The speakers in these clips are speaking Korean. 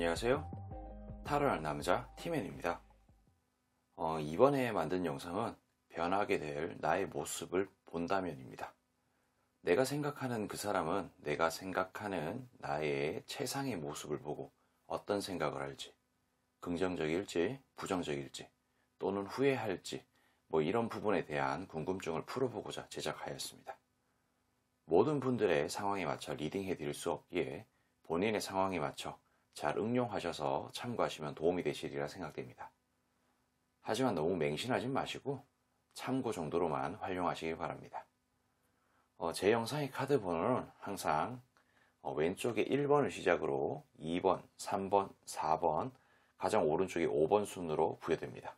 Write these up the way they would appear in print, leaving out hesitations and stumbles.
안녕하세요. 타로할 남자 티맨입니다. 이번에 만든 영상은 변하게 될 나의 모습을 본다면입니다. 내가 생각하는 그 사람은 내가 생각하는 나의 최상의 모습을 보고 어떤 생각을 할지, 긍정적일지 부정적일지 또는 후회할지 이런 부분에 대한 궁금증을 풀어보고자 제작하였습니다. 모든 분들의 상황에 맞춰 리딩해 드릴 수 없기에 본인의 상황에 맞춰 잘 응용하셔서 참고하시면 도움이 되시리라 생각됩니다. 하지만 너무 맹신하지 마시고 참고 정도로만 활용하시기 바랍니다. 제 영상의 카드 번호는 항상 왼쪽에 1번을 시작으로 2번, 3번, 4번, 가장 오른쪽에 5번 순으로 부여됩니다.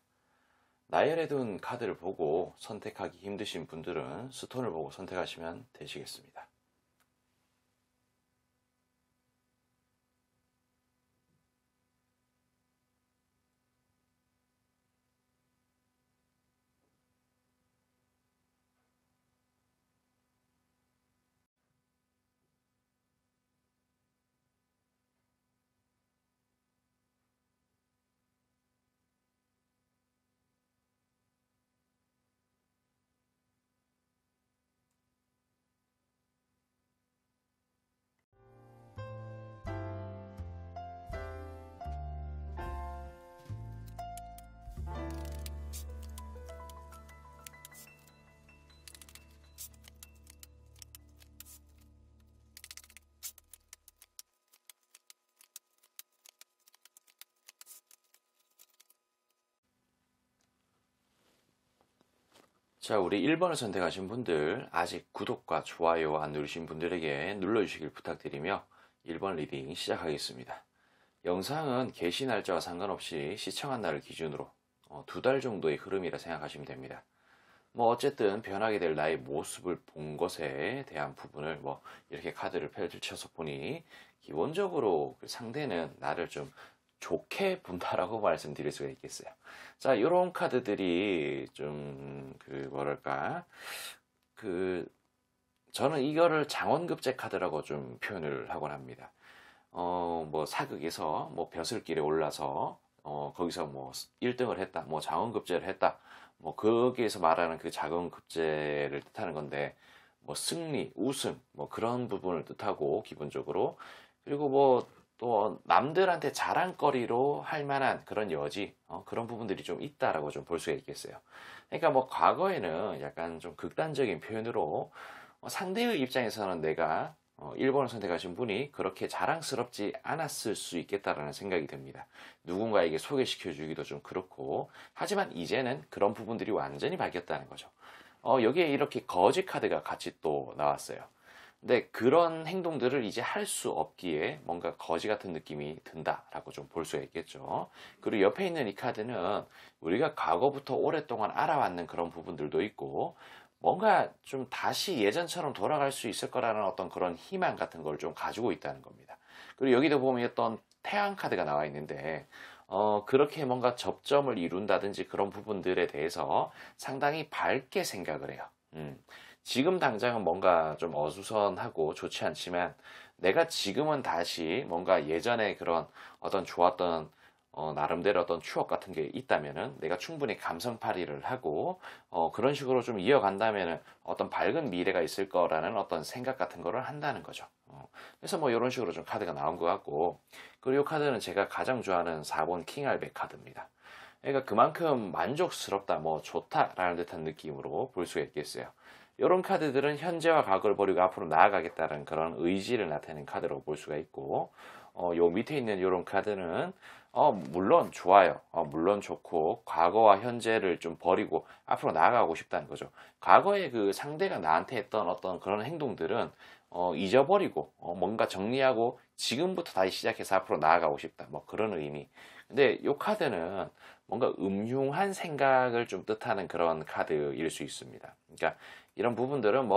나열해 둔 카드를 보고 선택하기 힘드신 분들은 스톤을 보고 선택하시면 되시겠습니다. 자, 우리 1번을 선택하신 분들 아직 구독과 좋아요 안 누르신 분들에게 눌러주시길 부탁드리며 1번 리딩 시작하겠습니다. 영상은 게시 날짜와 상관없이 시청한 날을 기준으로 2달 정도의 흐름이라 생각하시면 됩니다. 어쨌든 변하게 될 나의 모습을 본 것에 대한 부분을 이렇게 카드를 펼쳐서 보니 기본적으로 그 상대는 나를 좀 좋게 본다라고 말씀드릴 수가 있겠어요. 자, 이런 카드들이 좀 저는 이거를 장원급제 카드라고 좀 표현을 하곤 합니다. 사극에서 벼슬길에 올라서 거기서 1등을 했다, 장원급제를 했다, 거기에서 말하는 그 장원급제를 뜻하는 건데 승리, 우승 그런 부분을 뜻하고 기본적으로, 그리고 또 남들한테 자랑거리로 할 만한 그런 여지, 그런 부분들이 좀 있다라고 좀 볼 수가 있겠어요. 그러니까 과거에는 약간 좀 극단적인 표현으로 상대의 입장에서는 내가 1번을 선택하신 분이 그렇게 자랑스럽지 않았을 수 있겠다라는 생각이 듭니다. 누군가에게 소개시켜 주기도 좀 그렇고, 하지만 이제는 그런 부분들이 완전히 바뀌었다는 거죠. 여기에 이렇게 거지 카드가 같이 또 나왔어요. 근데 그런 행동들을 이제 할 수 없기에 뭔가 거지 같은 느낌이 든다라고 좀 볼 수가 있겠죠. 그리고 옆에 있는 이 카드는 우리가 과거부터 오랫동안 알아왔는 그런 부분들도 있고, 뭔가 좀 다시 예전처럼 돌아갈 수 있을 거라는 어떤 그런 희망 같은 걸 좀 가지고 있다는 겁니다. 그리고 여기도 보면 어떤 태양 카드가 나와 있는데, 그렇게 뭔가 접점을 이룬다든지 그런 부분들에 대해서 상당히 밝게 생각을 해요. 지금 당장은 뭔가 좀 어수선하고 좋지 않지만 내가 지금은 다시 뭔가 예전에 그런 어떤 좋았던 나름대로 어떤 추억 같은 게 있다면은 내가 충분히 감성팔이를 하고 그런 식으로 좀 이어간다면은 어떤 밝은 미래가 있을 거라는 어떤 생각 같은 거를 한다는 거죠. 그래서 이런 식으로 좀 카드가 나온 것 같고, 그리고 이 카드는 제가 가장 좋아하는 4번 킹알백 카드입니다. 그러니까 그만큼 만족스럽다, 좋다라는 듯한 느낌으로 볼 수가 있겠어요. 이런 카드들은 현재와 과거를 버리고 앞으로 나아가겠다는 그런 의지를 나타내는 카드라고 볼 수가 있고, 요 밑에 있는 이런 카드는 물론 좋아요. 물론 좋고 과거와 현재를 좀 버리고 앞으로 나아가고 싶다는 거죠. 과거에 그 상대가 나한테 했던 어떤 그런 행동들은 잊어버리고 뭔가 정리하고 지금부터 다시 시작해서 앞으로 나아가고 싶다, 그런 의미. 근데 이 카드는 뭔가 음흉한 생각을 좀 뜻하는 그런 카드일 수 있습니다. 그러니까 이런 부분들은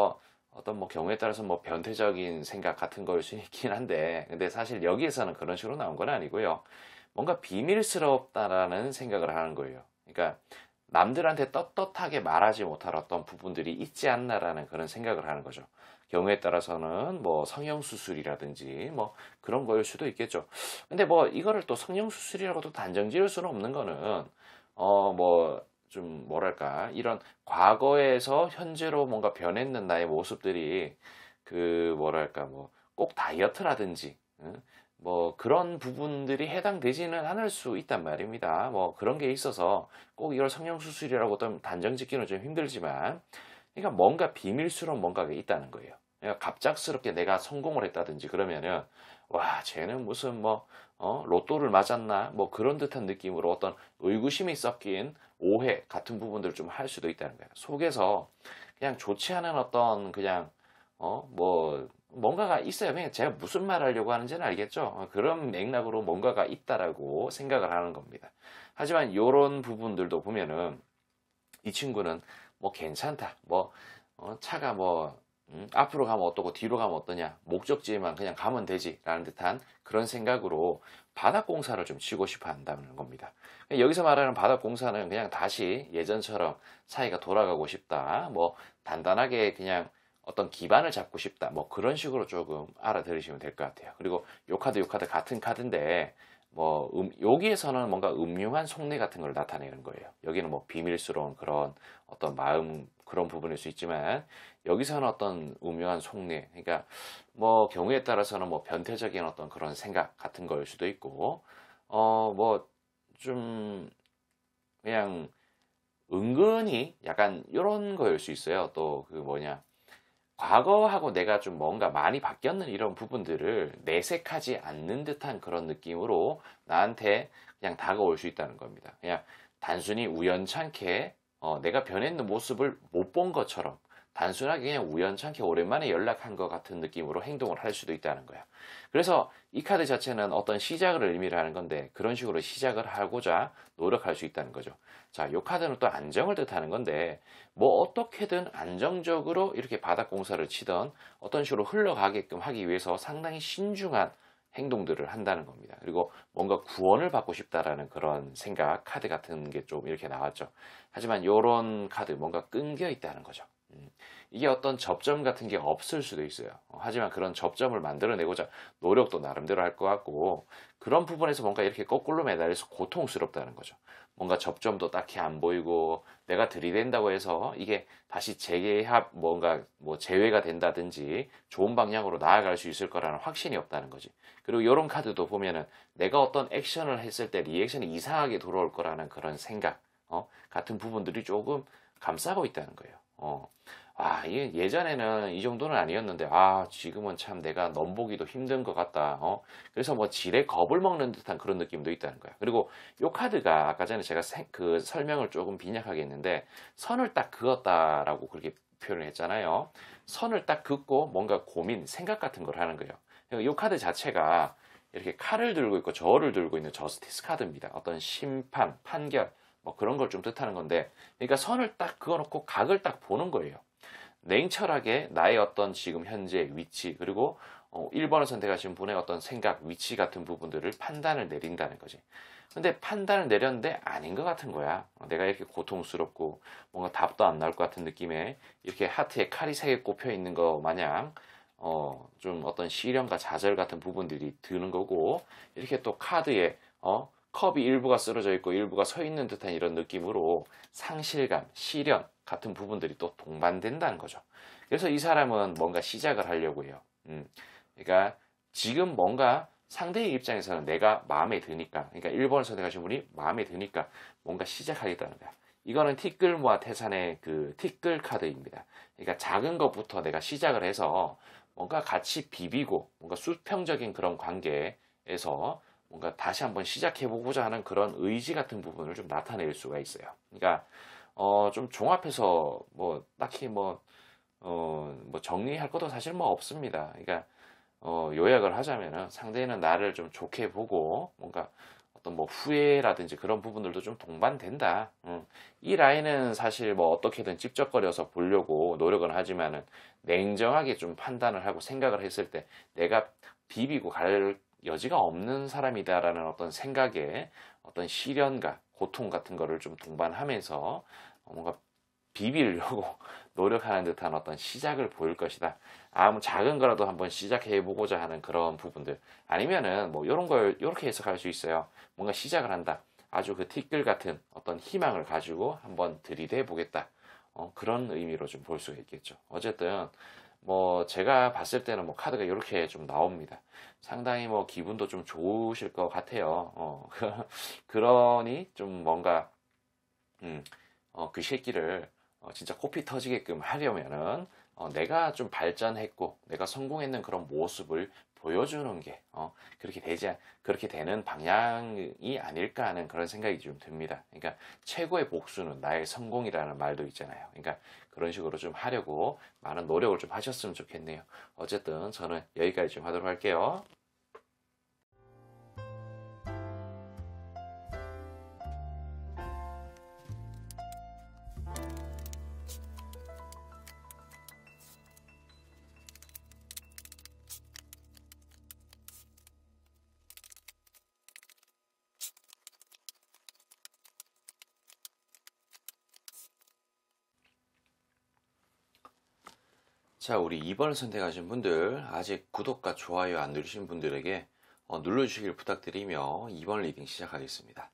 어떤 경우에 따라서 변태적인 생각 같은 걸 수 있긴 한데, 근데 사실 여기에서는 그런 식으로 나온 건 아니고요. 뭔가 비밀스럽다라는 생각을 하는 거예요. 그러니까 남들한테 떳떳하게 말하지 못할 어떤 부분들이 있지 않나라는 그런 생각을 하는 거죠. 경우에 따라서는 뭐 성형수술이라든지 뭐 그런 거일 수도 있겠죠. 근데 뭐 이거를 또 성형수술이라고도 단정 지을 수는 없는 거는 뭐 좀 뭐랄까 이런 과거에서 현재로 뭔가 변했는 나의 모습들이 그 뭐랄까 뭐 꼭 다이어트라든지 뭐 그런 부분들이 해당되지는 않을 수 있단 말입니다. 뭐 그런 게 있어서 꼭 이걸 성형수술이라고 좀 단정 짓기는 좀 힘들지만 그러니까 뭔가 비밀스러운 뭔가가 있다는 거예요. 그러니까 갑작스럽게 내가 성공을 했다든지 그러면은 와 쟤는 무슨 뭐 로또를 맞았나 뭐 그런 듯한 느낌으로 어떤 의구심이 섞인 오해 같은 부분들을 좀 할 수도 있다는 거예요. 속에서 그냥 좋지 않은 어떤 그냥 뭐 뭔가가 있어요. 그냥 제가 무슨 말 하려고 하는지는 알겠죠. 그런 맥락으로 뭔가가 있다라고 생각을 하는 겁니다. 하지만 이런 부분들도 보면은 이 친구는 뭐 괜찮다. 뭐 차가 뭐 앞으로 가면 어떠고 뒤로 가면 어떠냐. 목적지에만 그냥 가면 되지라는 듯한 그런 생각으로 바닥공사를 좀 치고 싶어 한다는 겁니다. 여기서 말하는 바닥공사는 그냥 다시 예전처럼 사이가 돌아가고 싶다. 뭐 단단하게 그냥 어떤 기반을 잡고 싶다. 뭐 그런 식으로 조금 알아들으시면 될 것 같아요. 그리고 요 카드 같은 카드인데 뭐 여기에서는 뭔가 음흉한 속내 같은 걸 나타내는 거예요. 여기는 뭐 비밀스러운 그런 어떤 마음 그런 부분일 수 있지만 여기서는 어떤 음흉한 속내 그러니까 뭐 경우에 따라서는 뭐 변태적인 어떤 그런 생각 같은 거일 수도 있고 뭐 좀 그냥 은근히 약간 이런 거일 수 있어요. 또 그 뭐냐 과거하고 내가 좀 뭔가 많이 바뀌었는 이런 부분들을 내색하지 않는 듯한 그런 느낌으로 나한테 그냥 다가올 수 있다는 겁니다. 그냥 단순히 우연찮게 내가 변했는 모습을 못 본 것처럼 단순하게 그냥 우연찮게 오랜만에 연락한 것 같은 느낌으로 행동을 할 수도 있다는 거야. 그래서 이 카드 자체는 어떤 시작을 의미를 하는 건데 그런 식으로 시작을 하고자 노력할 수 있다는 거죠. 자, 이 카드는 또 안정을 뜻하는 건데 뭐 어떻게든 안정적으로 이렇게 바닥 공사를 치던 어떤 식으로 흘러가게끔 하기 위해서 상당히 신중한 행동들을 한다는 겁니다. 그리고 뭔가 구원을 받고 싶다라는 그런 생각, 카드 같은 게 좀 이렇게 나왔죠. 하지만 이런 카드 뭔가 끊겨 있다는 거죠. 이게 어떤 접점 같은 게 없을 수도 있어요. 하지만 그런 접점을 만들어내고자 노력도 나름대로 할 것 같고 그런 부분에서 뭔가 이렇게 거꾸로 매달려서 고통스럽다는 거죠. 뭔가 접점도 딱히 안 보이고 내가 들이댄다고 해서 이게 다시 재합 뭔가 뭐 재회가 된다든지 좋은 방향으로 나아갈 수 있을 거라는 확신이 없다는 거지. 그리고 이런 카드도 보면은 내가 어떤 액션을 했을 때 리액션이 이상하게 돌아올 거라는 그런 생각 같은 부분들이 조금 감싸고 있다는 거예요. 이게 예전에는 이 정도는 아니었는데, 지금은 참 내가 넘보기도 힘든 것 같다. 그래서 뭐 지레 겁을 먹는 듯한 그런 느낌도 있다는 거야. 그리고 요 카드가 아까 전에 제가 그 설명을 조금 빈약하게 했는데, 선을 딱 그었다라고 그렇게 표현을 했잖아요. 선을 딱 긋고 뭔가 고민, 생각 같은 걸 하는 거예요. 요 카드 자체가 이렇게 칼을 들고 있고 저어를 들고 있는 저스티스 카드입니다. 어떤 심판, 판결, 뭐 그런 걸 좀 뜻하는 건데, 그러니까 선을 딱 그어놓고 각을 딱 보는 거예요. 냉철하게 나의 어떤 지금 현재 위치 그리고 1번을 선택하신 분의 어떤 생각, 위치 같은 부분들을 판단을 내린다는 거지. 근데 판단을 내렸는데 아닌 것 같은 거야. 내가 이렇게 고통스럽고 뭔가 답도 안 나올 것 같은 느낌에 이렇게 하트에 칼이 3개 꼽혀 있는 거 마냥 좀 어떤 시련과 좌절 같은 부분들이 드는 거고 이렇게 또 카드에 컵이 일부가 쓰러져 있고 일부가 서 있는 듯한 이런 느낌으로 상실감, 시련 같은 부분들이 또 동반된다는 거죠. 그래서 이 사람은 뭔가 시작을 하려고 해요. 그러니까 지금 뭔가 상대의 입장에서는 내가 마음에 드니까, 그러니까 1번을 선택하신 분이 마음에 드니까 뭔가 시작하겠다는 거야. 이거는 티끌모아 태산의 그 티끌 카드입니다. 그러니까 작은 것부터 내가 시작을 해서 뭔가 같이 비비고 뭔가 수평적인 그런 관계에서 뭔가 다시 한번 시작해보고자 하는 그런 의지 같은 부분을 좀 나타낼 수가 있어요. 그러니까 좀 종합해서 뭐 딱히 뭐 정리할 것도 사실 뭐 없습니다. 그러니까 요약을 하자면은 상대는 나를 좀 좋게 보고 뭔가 어떤 뭐 후회라든지 그런 부분들도 좀 동반된다. 이 라인은 사실 뭐 어떻게든 찝쩍거려서 보려고 노력은 하지만은 냉정하게 좀 판단을 하고 생각을 했을 때 내가 비비고 갈 여지가 없는 사람이다라는 어떤 생각에 어떤 시련과 고통 같은 거를 좀 동반하면서 뭔가 비비려고 노력하는 듯한 어떤 시작을 보일 것이다. 뭐 작은 거라도 한번 시작해 보고자 하는 그런 부분들. 아니면은 뭐 이런 걸 이렇게 해석할 수 있어요. 뭔가 시작을 한다. 아주 그 티끌 같은 어떤 희망을 가지고 한번 들이대 보겠다. 그런 의미로 좀 볼 수가 있겠죠. 어쨌든 뭐 제가 봤을 때는 뭐 카드가 이렇게 좀 나옵니다. 상당히 뭐 기분도 좀 좋으실 것 같아요. 그러니 좀 뭔가 그 새끼를 진짜 코피 터지게끔 하려면은 내가 좀 발전했고 내가 성공했는 그런 모습을 보여주는 게 그렇게 되는 방향이 아닐까 하는 그런 생각이 좀 듭니다. 그러니까 최고의 복수는 나의 성공이라는 말도 있잖아요. 그러니까 그런 식으로 좀 하려고 많은 노력을 좀 하셨으면 좋겠네요. 어쨌든 저는 여기까지 좀 하도록 할게요. 자, 우리 2번을 선택하신 분들, 아직 구독과 좋아요 안 누르신 분들에게 눌러주시길 부탁드리며 2번 리딩 시작하겠습니다.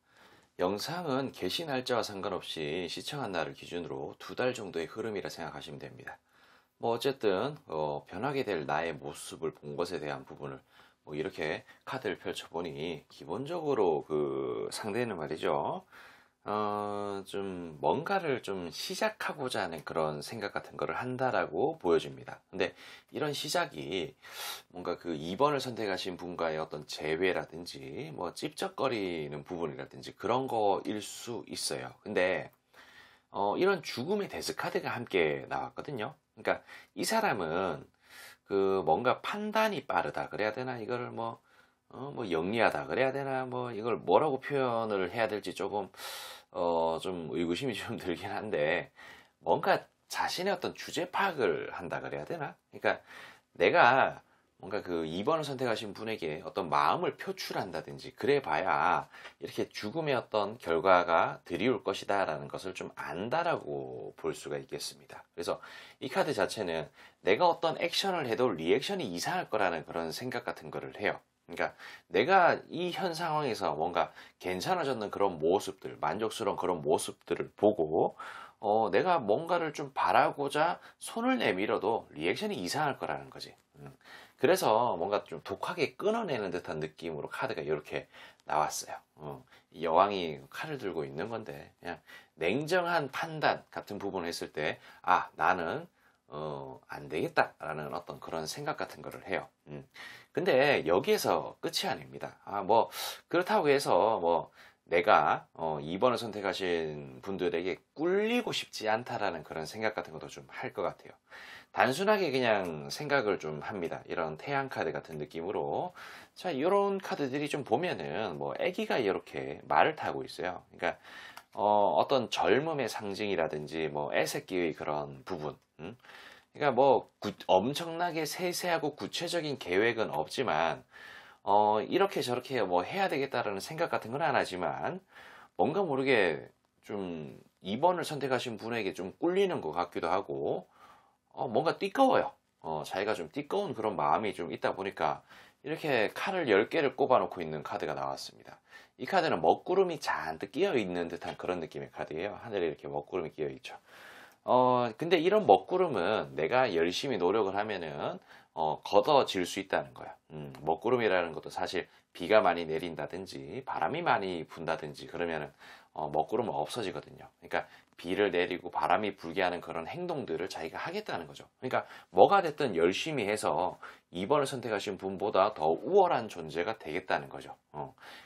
영상은 개시 날짜와 상관없이 시청한 날을 기준으로 2달 정도의 흐름이라 생각하시면 됩니다. 뭐 어쨌든 변하게 될 나의 모습을 본 것에 대한 부분을 뭐 이렇게 카드를 펼쳐보니 기본적으로 그 상대는 말이죠. 좀 뭔가를 좀 시작하고자 하는 그런 생각 같은 거를 한다라고 보여집니다. 근데 이런 시작이 뭔가 그 2번을 선택하신 분과의 어떤 재회라든지 뭐 찝쩍거리는 부분이라든지 그런 거일 수 있어요. 근데 이런 죽음의 데스 카드가 함께 나왔거든요. 그러니까 이 사람은 그 뭔가 판단이 빠르다 그래야 되나 이거를 뭐 영리하다 그래야 되나 뭐 이걸 뭐라고 표현을 해야 될지 조금 좀 의구심이 좀 들긴 한데 뭔가 자신의 어떤 주제 파악을 한다 그래야 되나? 그러니까 내가 뭔가 그 2번을 선택하신 분에게 어떤 마음을 표출한다든지 그래 봐야 이렇게 죽음의 어떤 결과가 드리울 것이다 라는 것을 좀 안다라고 볼 수가 있겠습니다. 그래서 이 카드 자체는 내가 어떤 액션을 해도 리액션이 이상할 거라는 그런 생각 같은 거를 해요. 그러니까 내가 이 현 상황에서 뭔가 괜찮아졌는 그런 모습들, 만족스러운 그런 모습들을 보고 내가 뭔가를 좀 바라고자 손을 내밀어도 리액션이 이상할 거라는 거지. 그래서 뭔가 좀 독하게 끊어내는 듯한 느낌으로 카드가 이렇게 나왔어요. 이 여왕이 칼을 들고 있는 건데 그냥 냉정한 판단 같은 부분을 했을 때 나는 안 되겠다라는 어떤 그런 생각 같은 거를 해요. 근데 여기에서 끝이 아닙니다. 뭐 그렇다고 해서 뭐 내가 2번을 선택하신 분들에게 꿀리고 싶지 않다라는 그런 생각 같은 것도 좀 할 것 같아요. 단순하게 그냥 생각을 좀 합니다. 이런 태양 카드 같은 느낌으로. 자, 이런 카드들이 좀 보면은 뭐 아기가 이렇게 말을 타고 있어요. 그러니까 어떤 젊음의 상징이라든지 뭐 애새끼의 그런 부분. 그러니까 뭐 엄청나게 세세하고 구체적인 계획은 없지만 이렇게 저렇게 뭐 해야 되겠다라는 생각 같은 건 안 하지만 뭔가 모르게 좀 2번을 선택하신 분에게 좀 꿀리는 것 같기도 하고 뭔가 띠꺼워요. 자기가 좀 띠꺼운 그런 마음이 좀 있다 보니까 이렇게 칼을 10개를 꼽아놓고 있는 카드가 나왔습니다. 이 카드는 먹구름이 잔뜩 끼어 있는 듯한 그런 느낌의 카드예요. 하늘에 이렇게 먹구름이 끼어 있죠. 근데 이런 먹구름은 내가 열심히 노력을 하면은 걷어질 수 있다는 거야. 먹구름이라는 것도 사실 비가 많이 내린다든지 바람이 많이 분다든지 그러면은 먹구름은 없어지거든요. 그러니까 비를 내리고 바람이 불게 하는 그런 행동들을 자기가 하겠다는 거죠. 그러니까 뭐가 됐든 열심히 해서 2번을 선택하신 분보다 더 우월한 존재가 되겠다는 거죠.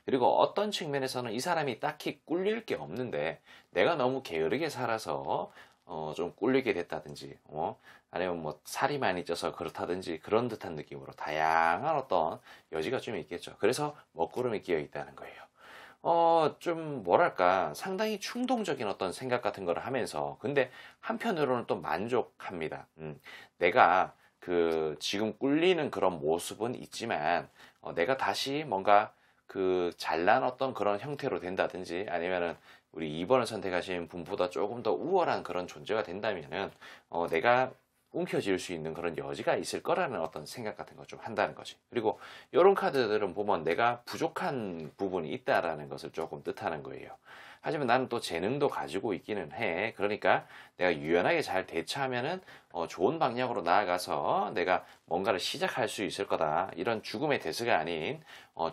그리고 어떤 측면에서는 이 사람이 딱히 꿀릴 게 없는데 내가 너무 게으르게 살아서 좀 꿀리게 됐다든지, 아니면 뭐 살이 많이 쪄서 그렇다든지 그런 듯한 느낌으로 다양한 어떤 여지가 좀 있겠죠. 그래서 먹구름이 끼어 있다는 거예요. 좀 뭐랄까 상당히 충동적인 어떤 생각 같은 걸 하면서 근데 한편으로는 또 만족합니다. 내가 그 지금 꿀리는 그런 모습은 있지만 내가 다시 뭔가 잘난 어떤 그런 형태로 된다든지 아니면은 우리 2번을 선택하신 분보다 조금 더 우월한 그런 존재가 된다면은 내가 움켜쥘 수 있는 그런 여지가 있을 거라는 어떤 생각 같은 걸 좀 한다는 거지. 그리고 이런 카드들은 보면 내가 부족한 부분이 있다라는 것을 조금 뜻하는 거예요. 하지만 나는 또 재능도 가지고 있기는 해. 그러니까 내가 유연하게 잘 대처하면은 좋은 방향으로 나아가서 내가 뭔가를 시작할 수 있을 거다. 이런 죽음의 대수가 아닌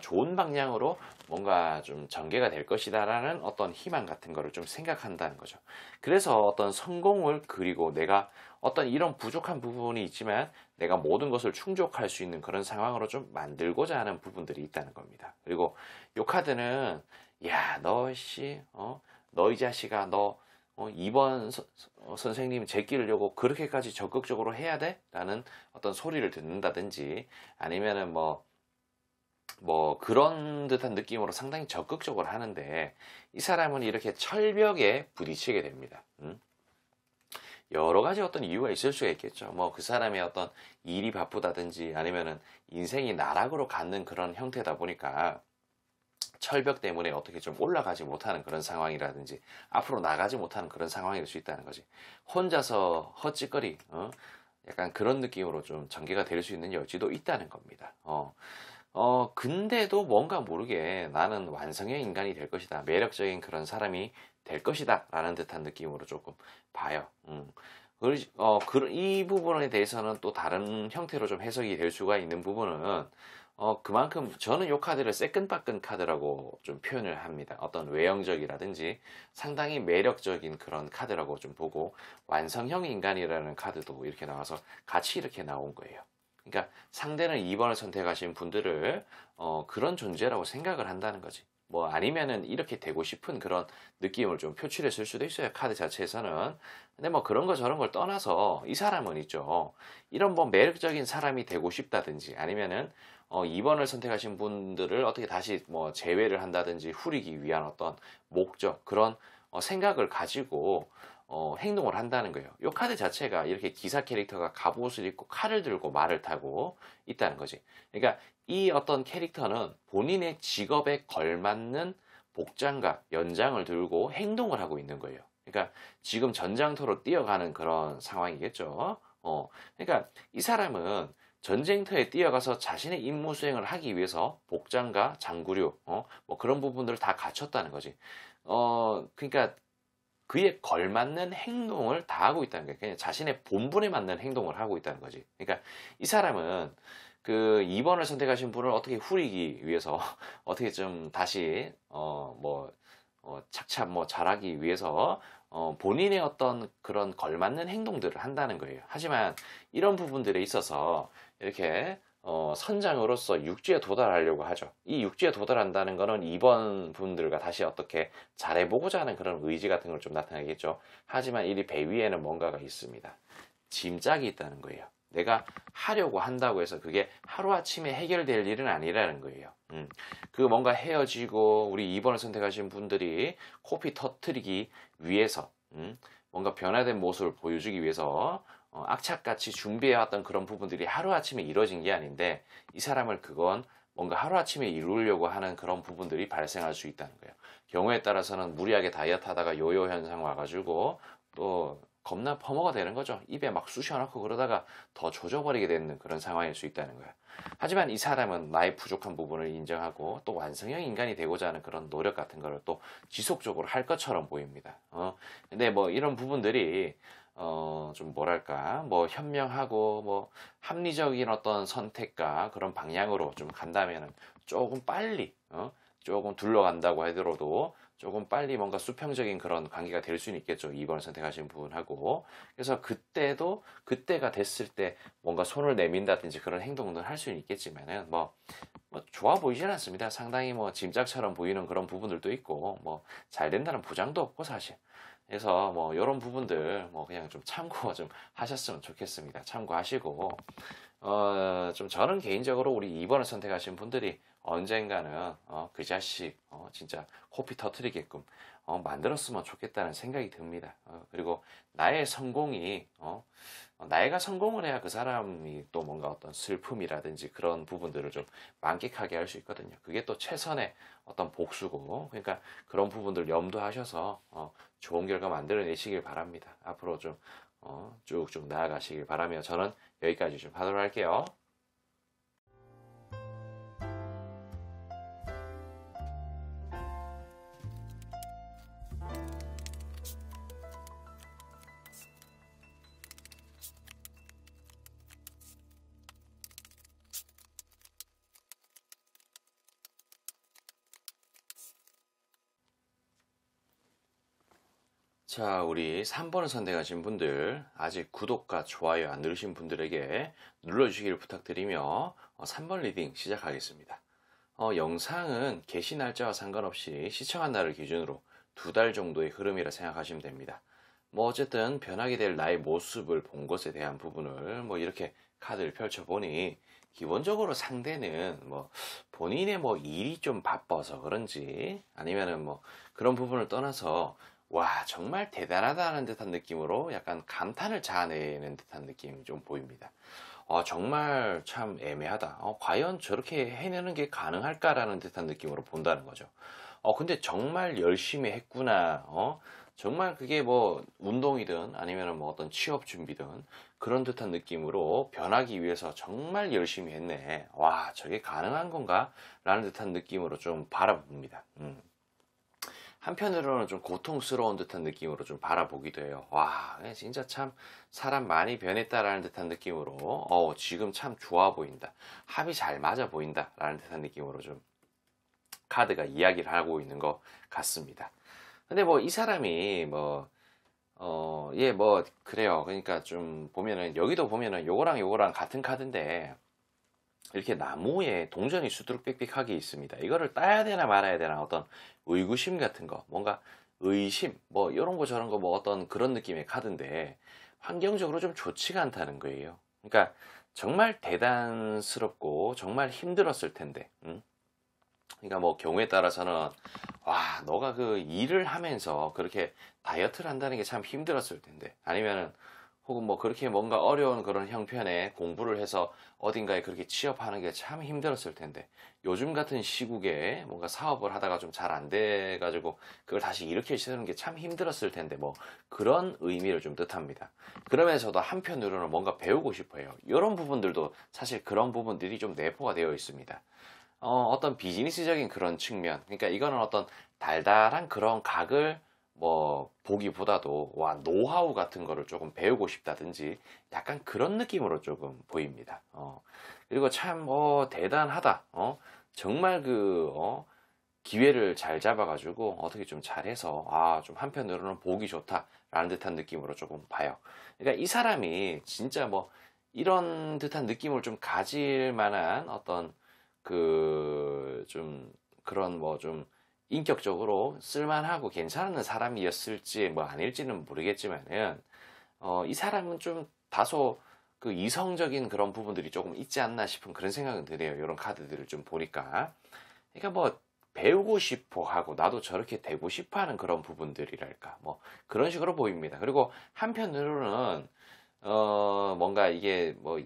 좋은 방향으로 뭔가 좀 전개가 될 것이다라는 어떤 희망 같은 거를 좀 생각한다는 거죠. 그래서 어떤 성공을 그리고 내가 어떤 이런 부족한 부분이 있지만 내가 모든 것을 충족할 수 있는 그런 상황으로 좀 만들고자 하는 부분들이 있다는 겁니다. 그리고 이 카드는 야, 너 이 자식아, 너 2번 선생님 제끼려고 그렇게까지 적극적으로 해야 돼? 라는 어떤 소리를 듣는다든지 아니면은 뭐 그런 듯한 느낌으로 상당히 적극적으로 하는데 이 사람은 이렇게 철벽에 부딪히게 됩니다. 여러 가지 어떤 이유가 있을 수가 있겠죠. 뭐 그 사람의 어떤 일이 바쁘다든지 아니면은 인생이 나락으로 가는 그런 형태다 보니까 철벽 때문에 어떻게 좀 올라가지 못하는 그런 상황이라든지 앞으로 나가지 못하는 그런 상황일 수 있다는 거지. 혼자서 헛짓거리, 약간 그런 느낌으로 좀 전개가 될 수 있는 여지도 있다는 겁니다. 근데도 뭔가 모르게 나는 완성형 인간이 될 것이다. 매력적인 그런 사람이 될 것이다. 라는 듯한 느낌으로 조금 봐요. 이 부분에 대해서는 또 다른 형태로 좀 해석이 될 수가 있는 부분은 그만큼 저는 이 카드를 새끈빠끈 카드라고 좀 표현을 합니다. 어떤 외형적이라든지 상당히 매력적인 그런 카드라고 좀 보고 완성형 인간이라는 카드도 이렇게 나와서 같이 이렇게 나온 거예요. 그러니까 상대는 2번을 선택하신 분들을 그런 존재라고 생각을 한다는 거지. 뭐 아니면은 이렇게 되고 싶은 그런 느낌을 좀 표출했을 수도 있어요. 카드 자체에서는. 근데 뭐 그런 거 저런 걸 떠나서 이 사람은 있죠. 이런 뭐 매력적인 사람이 되고 싶다든지 아니면은 2번을 선택하신 분들을 어떻게 다시 뭐 제외를 한다든지 후리기 위한 어떤 목적 그런 생각을 가지고 행동을 한다는 거예요. 이 카드 자체가 이렇게 기사 캐릭터가 갑옷을 입고 칼을 들고 말을 타고 있다는 거지. 그러니까 이 어떤 캐릭터는 본인의 직업에 걸맞는 복장과 연장을 들고 행동을 하고 있는 거예요. 그러니까 지금 전장터로 뛰어가는 그런 상황이겠죠. 그러니까 이 사람은 전쟁터에 뛰어가서 자신의 임무 수행을 하기 위해서 복장과 장구류, 뭐 그런 부분들을 다 갖췄다는 거지. 그러니까 그에 걸맞는 행동을 다 하고 있다는 거예요. 그냥 자신의 본분에 맞는 행동을 하고 있다는 거지. 그러니까 이 사람은 그 2번을 선택하신 분을 어떻게 후리기 위해서 어떻게 좀 다시 착착 뭐 잘하기 위해서 본인의 어떤 그런 걸맞는 행동들을 한다는 거예요. 하지만 이런 부분들에 있어서 이렇게 선장으로서 육지에 도달하려고 하죠. 이 육지에 도달한다는 거는 2번 분들과 다시 어떻게 잘해보고자 하는 그런 의지 같은 걸 좀 나타내겠죠. 하지만 이 배 위에는 뭔가가 있습니다. 짐짝이 있다는 거예요. 내가 하려고 한다고 해서 그게 하루아침에 해결될 일은 아니라는 거예요. 그 뭔가 헤어지고 우리 2번을 선택하신 분들이 코피 터트리기 위해서 뭔가 변화된 모습을 보여주기 위해서 악착같이 준비해왔던 그런 부분들이 하루아침에 이루어진 게 아닌데 이 사람을 그건 뭔가 하루아침에 이루려고 하는 그런 부분들이 발생할 수 있다는 거예요. 경우에 따라서는 무리하게 다이어트 하다가 요요 현상 와가지고 또 겁나 퍼머가 되는 거죠. 입에 막 쑤셔넣고 그러다가 더 조져버리게 되는 그런 상황일 수 있다는 거예요. 하지만 이 사람은 나의 부족한 부분을 인정하고 또 완성형 인간이 되고자 하는 그런 노력 같은 거를 또 지속적으로 할 것처럼 보입니다. 근데 뭐 이런 부분들이 좀 뭐랄까 뭐 현명하고 뭐 합리적인 어떤 선택과 그런 방향으로 좀 간다면은 조금 빨리 조금 둘러간다고 하더라도 조금 빨리 뭔가 수평적인 그런 관계가 될 수는 있겠죠. 2번을 선택하신 분하고. 그래서 그때가 됐을 때 뭔가 손을 내민다든지 그런 행동을 할 수는 있겠지만은 뭐 좋아 보이진 않습니다. 상당히 뭐 짐짝처럼 보이는 그런 부분들도 있고 뭐 잘 된다는 보장도 없고 사실. 그래서 뭐 이런 부분들 뭐 그냥 좀 참고 좀 하셨으면 좋겠습니다. 참고하시고 좀 저는 개인적으로 우리 2번을 선택하신 분들이 언젠가는 그 자식 진짜 코피 터트리게끔 만들었으면 좋겠다는 생각이 듭니다. 그리고 나의 성공이 나이가 성공을 해야 그 사람이 또 뭔가 어떤 슬픔이라든지 그런 부분들을 좀 만끽하게 할 수 있거든요. 그게 또 최선의 어떤 복수고, 그러니까 그런 부분들 염두하셔서 좋은 결과 만들어내시길 바랍니다. 앞으로 좀 쭉쭉 나아가시길 바라며 저는 여기까지 좀 하도록 할게요. 자, 우리 3번을 선택하신 분들, 아직 구독과 좋아요 안 누르신 분들에게 눌러주시길 부탁드리며 3번 리딩 시작하겠습니다. 영상은 게시 날짜와 상관없이 시청한 날을 기준으로 2달 정도의 흐름이라 생각하시면 됩니다. 뭐 어쨌든 변하게 될 나의 모습을 본 것에 대한 부분을 뭐 이렇게 카드를 펼쳐보니 기본적으로 상대는 뭐 본인의 뭐 일이 좀 바빠서 그런지 아니면은 뭐 그런 부분을 떠나서 와, 정말 대단하다는 듯한 느낌으로 약간 감탄을 자아내는 듯한 느낌이 좀 보입니다. 정말 참 애매하다. 과연 저렇게 해내는 게 가능할까라는 듯한 느낌으로 본다는 거죠. 근데 정말 열심히 했구나. 정말 그게 뭐 운동이든 아니면 뭐 어떤 취업 준비든 그런 듯한 느낌으로 변하기 위해서 정말 열심히 했네. 와, 저게 가능한 건가? 라는 듯한 느낌으로 좀 바라봅니다. 한편으로는 좀 고통스러운 듯한 느낌으로 좀 바라보기도 해요. 와, 진짜 참 사람 많이 변했다라는 듯한 느낌으로 지금 참 좋아 보인다. 합이 잘 맞아 보인다. 라는 듯한 느낌으로 좀 카드가 이야기를 하고 있는 것 같습니다. 근데 뭐 이 사람이 뭐 그래요. 그러니까 좀 보면은 여기도 보면은 요거랑 요거랑 같은 카드인데 이렇게 나무에 동전이 수두룩빽빽하게 있습니다. 이거를 따야 되나 말아야 되나 어떤 의구심 같은 거, 뭔가 의심, 뭐 이런 거 저런 거 뭐 어떤 그런 느낌의 카드인데 환경적으로 좀 좋지가 않다는 거예요. 그러니까 정말 대단스럽고 정말 힘들었을 텐데, 그러니까 뭐 경우에 따라서는 와, 너가 그 일을 하면서 그렇게 다이어트를 한다는 게 참 힘들었을 텐데, 아니면은 혹은 뭐 그렇게 뭔가 어려운 그런 형편의 공부를 해서 어딘가에 그렇게 취업하는 게 참 힘들었을 텐데 요즘 같은 시국에 뭔가 사업을 하다가 좀 잘 안 돼가지고 그걸 다시 일으키기 시작하는 게 참 힘들었을 텐데 뭐 그런 의미를 좀 뜻합니다. 그러면서도 한편으로는 뭔가 배우고 싶어요. 이런 부분들도 사실 그런 부분들이 좀 내포가 되어 있습니다. 어떤 비즈니스적인 그런 측면, 그러니까 이거는 어떤 달달한 그런 각을 뭐 보기보다도 와, 노하우 같은 거를 조금 배우고 싶다든지 약간 그런 느낌으로 조금 보입니다. 그리고 참 대단하다. 정말 기회를 잘 잡아가지고 어떻게 좀 잘해서 좀 한편으로는 보기 좋다라는 듯한 느낌으로 조금 봐요. 그러니까 이 사람이 진짜 뭐 이런 듯한 느낌을 좀 가질 만한 어떤 좀 그런 뭐 좀 인격적으로 쓸만하고 괜찮은 사람이었을지 뭐 아닐지는 모르겠지만은 이 사람은 좀 다소 그 이성적인 그런 부분들이 조금 있지 않나 싶은 그런 생각은 드네요. 이런 카드들을 좀 보니까. 그러니까 뭐 배우고 싶어 하고 나도 저렇게 되고 싶어 하는 그런 부분들이랄까. 뭐 그런 식으로 보입니다. 그리고 한편으로는 뭔가 이게 뭐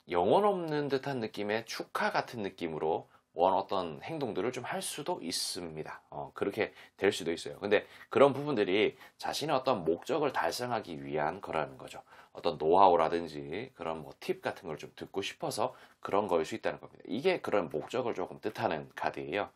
영혼 없는 듯한 느낌의 축하 같은 느낌으로 어떤 행동들을 좀 할 수도 있습니다. 그렇게 될 수도 있어요. 근데 그런 부분들이 자신의 어떤 목적을 달성하기 위한 거라는 거죠. 어떤 노하우라든지 그런 뭐 팁 같은 걸 좀 듣고 싶어서 그런 거일 수 있다는 겁니다. 이게 그런 목적을 조금 뜻하는 카드예요.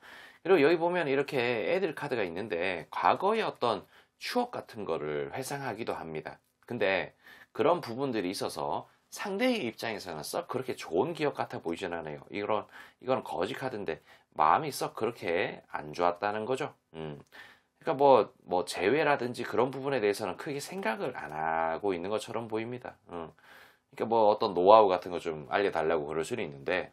그리고 여기 보면 이렇게 애들 카드가 있는데 과거의 어떤 추억 같은 거를 회상하기도 합니다. 근데 그런 부분들이 있어서 상대의 입장에서는 썩 그렇게 좋은 기억 같아 보이진 않아요. 이건 거지 카드인데 마음이 썩 그렇게 안 좋았다는 거죠. 그러니까 뭐 재회라든지 그런 부분에 대해서는 크게 생각을 안 하고 있는 것처럼 보입니다. 그러니까 뭐 어떤 노하우 같은 거 좀 알려달라고 그럴 수는 있는데,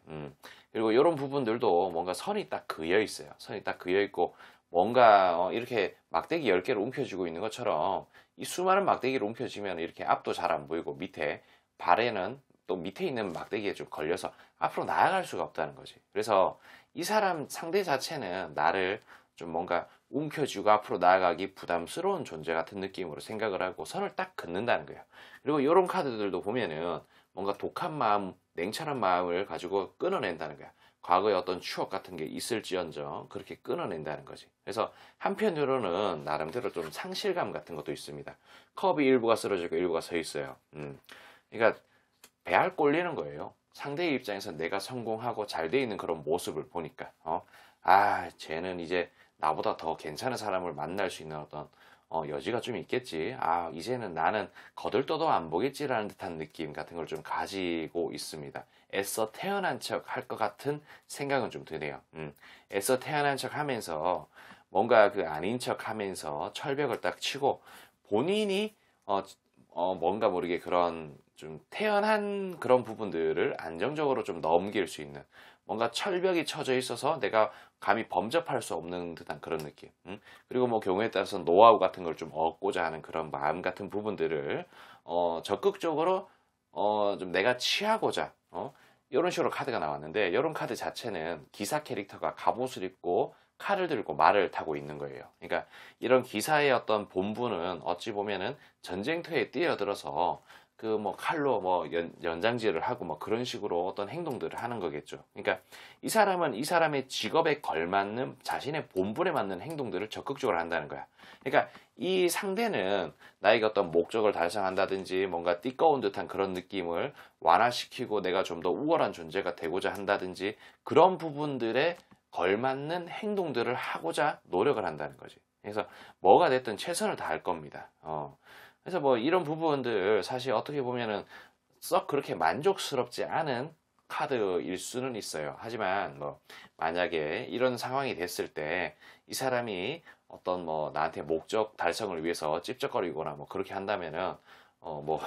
그리고 이런 부분들도 뭔가 선이 딱 그여 있어요. 선이 딱 그여 있고 뭔가 이렇게 막대기 10개를 움켜쥐고 있는 것처럼 이 수많은 막대기를 움켜쥐면 이렇게 앞도 잘 안 보이고 밑에 발에는 또 밑에 있는 막대기에 좀 걸려서 앞으로 나아갈 수가 없다는 거지. 그래서 이 사람 상대 자체는 나를 좀 뭔가 움켜쥐고 앞으로 나아가기 부담스러운 존재 같은 느낌으로 생각을 하고 선을 딱 긋는다는 거예요. 그리고 이런 카드들도 보면은 뭔가 독한 마음, 냉철한 마음을 가지고 끊어낸다는 거야. 과거의 어떤 추억 같은 게 있을지언정 그렇게 끊어낸다는 거지. 그래서 한편으로는 나름대로 좀 상실감 같은 것도 있습니다. 컵이 일부가 쓰러지고 일부가 서 있어요. 그러니까 배알 꼴리는 거예요. 상대의 입장에서 내가 성공하고 잘 돼 있는 그런 모습을 보니까 쟤는 이제 나보다 더 괜찮은 사람을 만날 수 있는 어떤 여지가 좀 있겠지. 이제는 나는 거들떠도 안 보겠지라는 듯한 느낌 같은 걸 좀 가지고 있습니다. 애써 태어난 척 할 것 같은 생각은 좀 드네요. 애써 태어난 척 하면서 뭔가 그 아닌 척 하면서 철벽을 딱 치고 본인이 뭔가 모르게 그런 좀 태연한 그런 부분들을 안정적으로 좀 넘길 수 있는 뭔가 철벽이 쳐져 있어서 내가 감히 범접할 수 없는 듯한 그런 느낌. 그리고 뭐 경우에 따라서 노하우 같은 걸 좀 얻고자 하는 그런 마음 같은 부분들을 적극적으로 좀 내가 취하고자 이런 식으로 카드가 나왔는데 이런 카드 자체는 기사 캐릭터가 갑옷을 입고 칼을 들고 말을 타고 있는 거예요. 그러니까 이런 기사의 어떤 본분은 어찌 보면은 전쟁터에 뛰어들어서 그 뭐 칼로 뭐 연장질을 하고 뭐 그런 식으로 어떤 행동들을 하는 거겠죠. 그러니까 이 사람은 이 사람의 직업에 걸맞는 자신의 본분에 맞는 행동들을 적극적으로 한다는 거야. 그러니까 이 상대는 나에게 어떤 목적을 달성한다든지 뭔가 띠꺼운 듯한 그런 느낌을 완화시키고 내가 좀 더 우월한 존재가 되고자 한다든지 그런 부분들에 걸맞는 행동들을 하고자 노력을 한다는 거지. 그래서 뭐가 됐든 최선을 다할 겁니다. 그래서 뭐 이런 부분들 사실 어떻게 보면은 썩 그렇게 만족스럽지 않은 카드일 수는 있어요. 하지만 뭐 만약에 이런 상황이 됐을 때 이 사람이 어떤 뭐 나한테 목적 달성을 위해서 찝쩍거리거나 뭐 그렇게 한다면은 뭐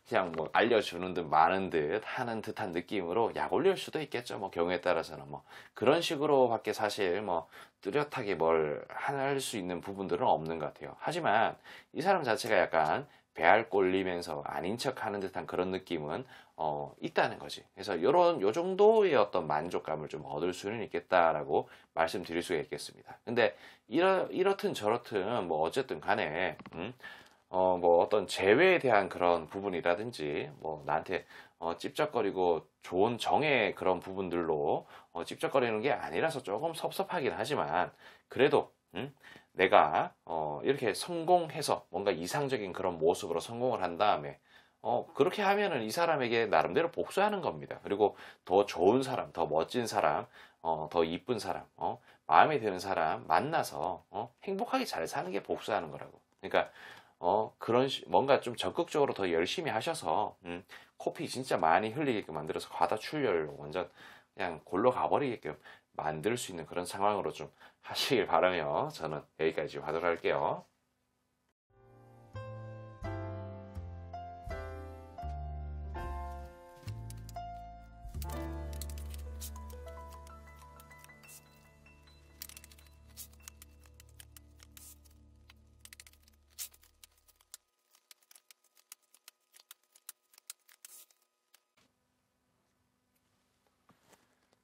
그냥 뭐 알려주는 듯 마는 듯 하는 듯한 느낌으로 약 올릴 수도 있겠죠. 뭐 경우에 따라서는 뭐 그런 식으로밖에 사실 뭐 뚜렷하게 뭘 할 수 있는 부분들은 없는 것 같아요. 하지만 이 사람 자체가 약간 배알 꼴리면서 아닌 척 하는 듯한 그런 느낌은 있다는 거지. 그래서 요 정도의 어떤 만족감을 좀 얻을 수는 있겠다라고 말씀드릴 수가 있겠습니다. 근데 이렇든 저렇든 뭐 어쨌든 간에 뭐 어떤 재회에 대한 그런 부분이라든지 뭐 나한테 찝쩍거리고 좋은 정의 그런 부분들로 찝쩍거리는 게 아니라서 조금 섭섭하긴 하지만 그래도 내가 이렇게 성공해서 뭔가 이상적인 그런 모습으로 성공을 한 다음에 그렇게 하면은 이 사람에게 나름대로 복수하는 겁니다. 그리고 더 좋은 사람, 더 멋진 사람, 더 이쁜 사람, 마음에 드는 사람 만나서 행복하게 잘 사는 게 복수하는 거라고. 그러니까 뭔가 좀 적극적으로 더 열심히 하셔서 코피 진짜 많이 흘리게끔 만들어서 과다 출혈로 완전 그냥 골로 가버리게끔 만들 수 있는 그런 상황으로 좀 하시길 바라며 저는 여기까지 하도록 할게요.